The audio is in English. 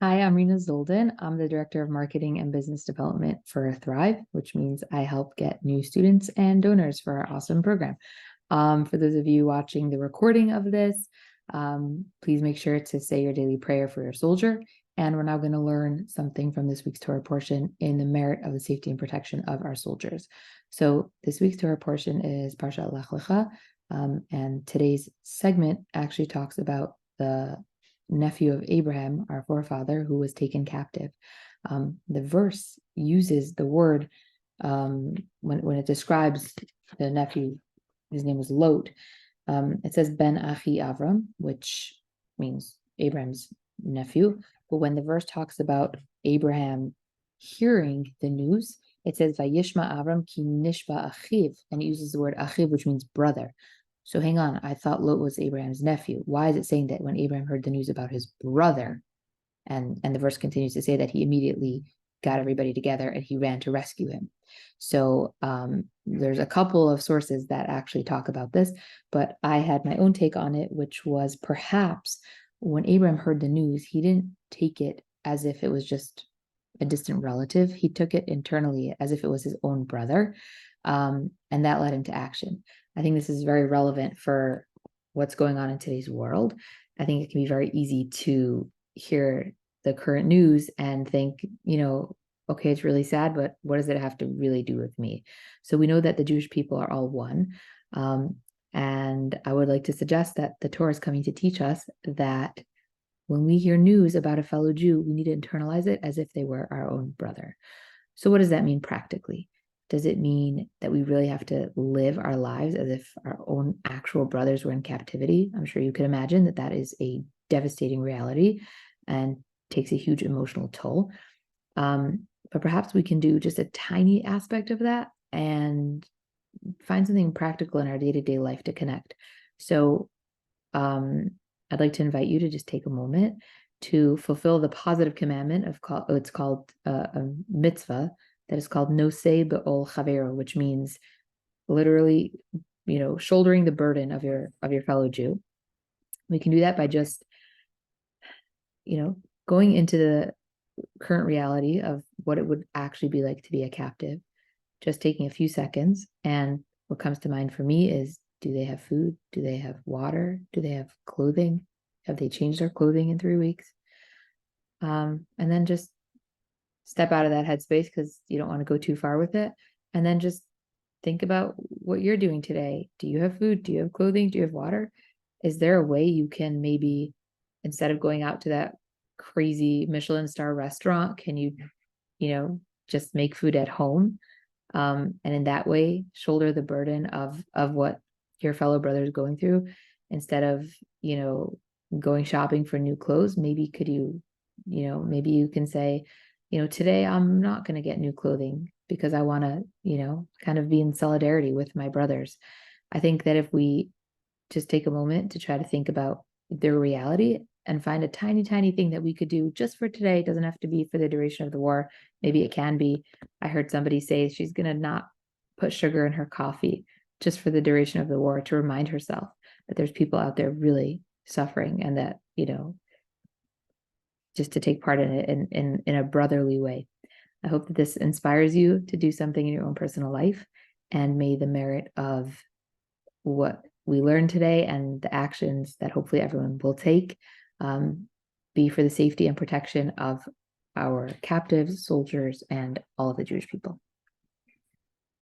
Hi, I'm Rena Zoldan. I'm the Director of Marketing and Business Development for Thrive, which means I help get new students and donors for our awesome program. For those of you watching the recording of this, please make sure to say your daily prayer for your soldier. And we're now going to learn something from this week's Torah portion in the merit of the safety and protection of our soldiers. So this week's Torah portion is parshas Lech Licha, and today's segment actually talks about the nephew of Abraham, our forefather, who was taken captive. The verse uses the word when it describes the nephew. His name was Lot. It says Ben Achi Avram, which means Abraham's nephew. But when the verse talks about Abraham hearing the news, it says Vayishma Avram ki nishba achiv, and it uses the word achiv, which means brother. So hang on, I thought Lot was Abraham's nephew. Why is it saying that when Abraham heard the news about his brother, and the verse continues to say that he immediately got everybody together and he ran to rescue him. So there's a couple of sources that actually talk about this, but I had my own take on it, which was perhaps when Abraham heard the news, he didn't take it as if it was just a distant relative. He took it internally as if it was his own brother, and that led him to action. I think this is very relevant for what's going on in today's world. I think it can be very easy to hear the current news and think, okay, it's really sad, but what does it have to really do with me? So we know that the Jewish people are all one. And I would like to suggest that the Torah is coming to teach us that when we hear news about a fellow Jew, we need to internalize it as if they were our own brother. So what does that mean practically? Does it mean that we really have to live our lives as if our own actual brothers were in captivity? I'm sure you could imagine that that is a devastating reality and takes a huge emotional toll. But perhaps we can do just a tiny aspect of that and find something practical in our day-to-day life to connect. So I'd like to invite you to just take a moment to fulfill the positive commandment of it's called a mitzvah that is called nosei be'ol chavero, which means literally, shouldering the burden of your fellow Jew. We can do that by just, going into the current reality of what it would actually be like to be a captive, just taking a few seconds. And what comes to mind for me is, do they have food? Do they have water? Do they have clothing? Have they changed their clothing in 3 weeks? And then just step out of that headspace because you don't want to go too far with it. And then just think about what you're doing today. Do you have food? Do you have clothing? Do you have water? Is there a way you can maybe, instead of going out to that crazy Michelin star restaurant, can you, just make food at home? And in that way, shoulder the burden of what your fellow brother is going through instead of, going shopping for new clothes. Maybe could you, maybe you can say, today I'm not going to get new clothing because I want to, kind of be in solidarity with my brothers. I think that if we just take a moment to try to think about their reality and find a tiny, tiny thing that we could do just for today. It doesn't have to be for the duration of the war. Maybe it can be. I heard somebody say she's going to not put sugar in her coffee just for the duration of the war to remind herself that there's people out there really suffering and that, just to take part in it in a brotherly way. I hope that this inspires you to do something in your own personal life, and may the merit of what we learned today and the actions that hopefully everyone will take be for the safety and protection of our captives, soldiers, and all of the Jewish people.